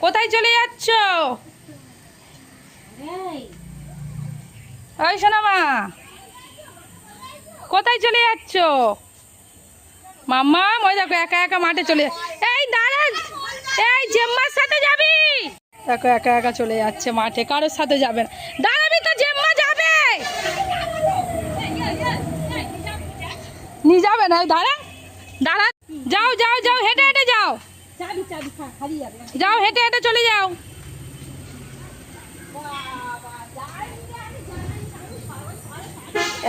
কোথায় চলে যাচ্ছ? ওই শোনা মা, কোথায় চলে যাচ্ছ? মাম্মা ওই দেখো একা একা মাঠে চলে। এই দাঁড়া, এই জেম্মার সাথে যাবি? দেখো একা একা চলে যাচ্ছে মাঠে, কারোর সাথে যাবে না। দাঁড়াবি তো, জেম্মা যাবে। নিয়ে যাবে না, দাঁড়া দাঁড়া। যাও যাও যাও, হেঁটে হেঁটে যাও, যাও হেঁটে হেঁটে চলে যাও।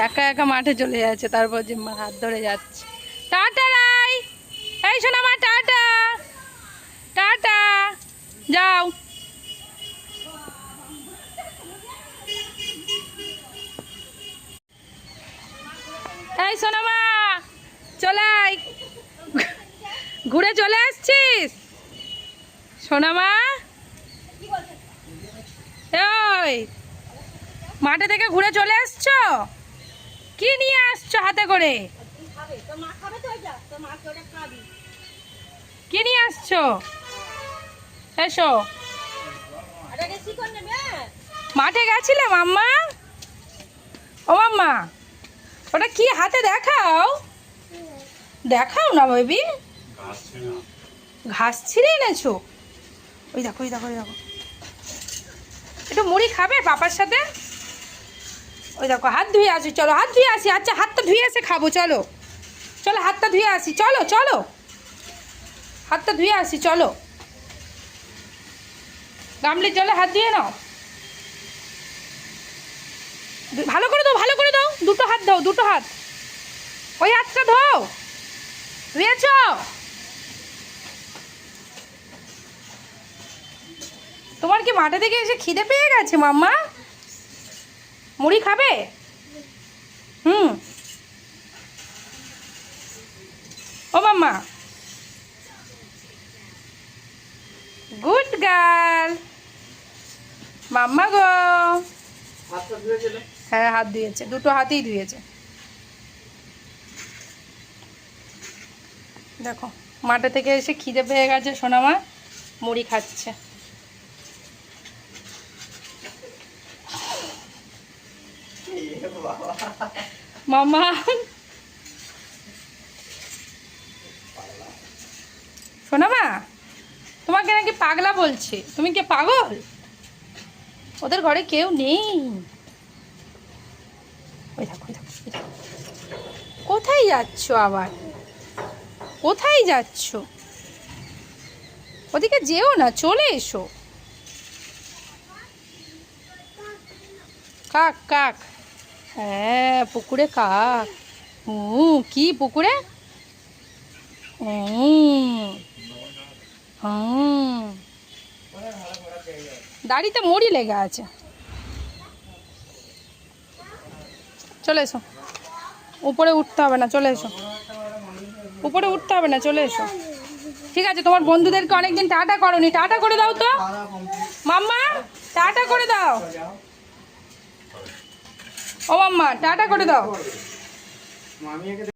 একা একা মাঠে চলে যাচ্ছে, তারপর জিম্মার হাত ধরে যাচ্ছে। টাটা রাই, এই শোনা মা, টাটা টাটা, যাও। এই শোনা মা, চলে আয়, ঘুরে চলে আসছিস সোনা মা? ওই মাঠে থেকে ঘুরে চলে আসছো? কি নিয়ে আসছো হাতে করে? কি নিয়ে আসছো? এসো। মাঠে গেছিলে মাম্মা? ও মাম্মা, ওটা কি হাতে দেখাও, দেখাও না বেবি। ঘাস ছিঁড়ে এনেছো? ওই দেখো ওই দেখো ওই দেখো। একটু মুড়ি খাবে পাপার সাথে? ওই দেখো হাত ধুয়ে আসি, চলো হাত ধুয়ে আসি। আচ্ছা হাতটা ধুয়ে এসে খাবো, চলো চলো হাতটা ধুয়ে আসি, চলো চলো হাতটা ধুয়ে আসি, চলো। গামলির জলে হাত ধুয়ে নাও, ভালো করে দাও, ভালো করে দাও, দুটো হাত দাও, দুটো হাত। ওই হাতটা দাও, ধুয়েছ? তোমার কি মাঠে থেকে এসে খিদে পেয়ে গেছে মাম্মা? মুড়ি খাবে? ও মাম্মা, গুড গার্ল মাম্মা গো। হ্যাঁ হাত ধুয়েছে, দুটো হাতেই ধুয়েছে। দেখো মাঠে থেকে এসে খিদে পেয়ে গেছে, সোনামা মুড়ি খাচ্ছে। মাম্মা সোনামা, তোমাকে নাকি পাগলা বলছে, তুমি কি পাগল? ওদের ঘরে কেউ নেই। ওই দেখো ওই দেখো ওই দেখো। কোথায় যাচ্ছ আবার, কোথায় যাচ্ছ? ওদিকে যেও না, চলে এসো। কাক কাক, হ্যাঁ পুকুরে কাক। কি পুকুরে? দাড়িতে মুড়ি লেগে আছে। চলে এসো, উপরে উঠতে হবে না, চলে এসো। উপরে উঠতে হবে না, চলে এসো। ঠিক আছে, তোমার বন্ধুদেরকে অনেকদিন টাটা করোনি, টাটা করে দাও তো মাম্মা, টাটা করে দাও। ও মাম্মা টাটা করে দাও।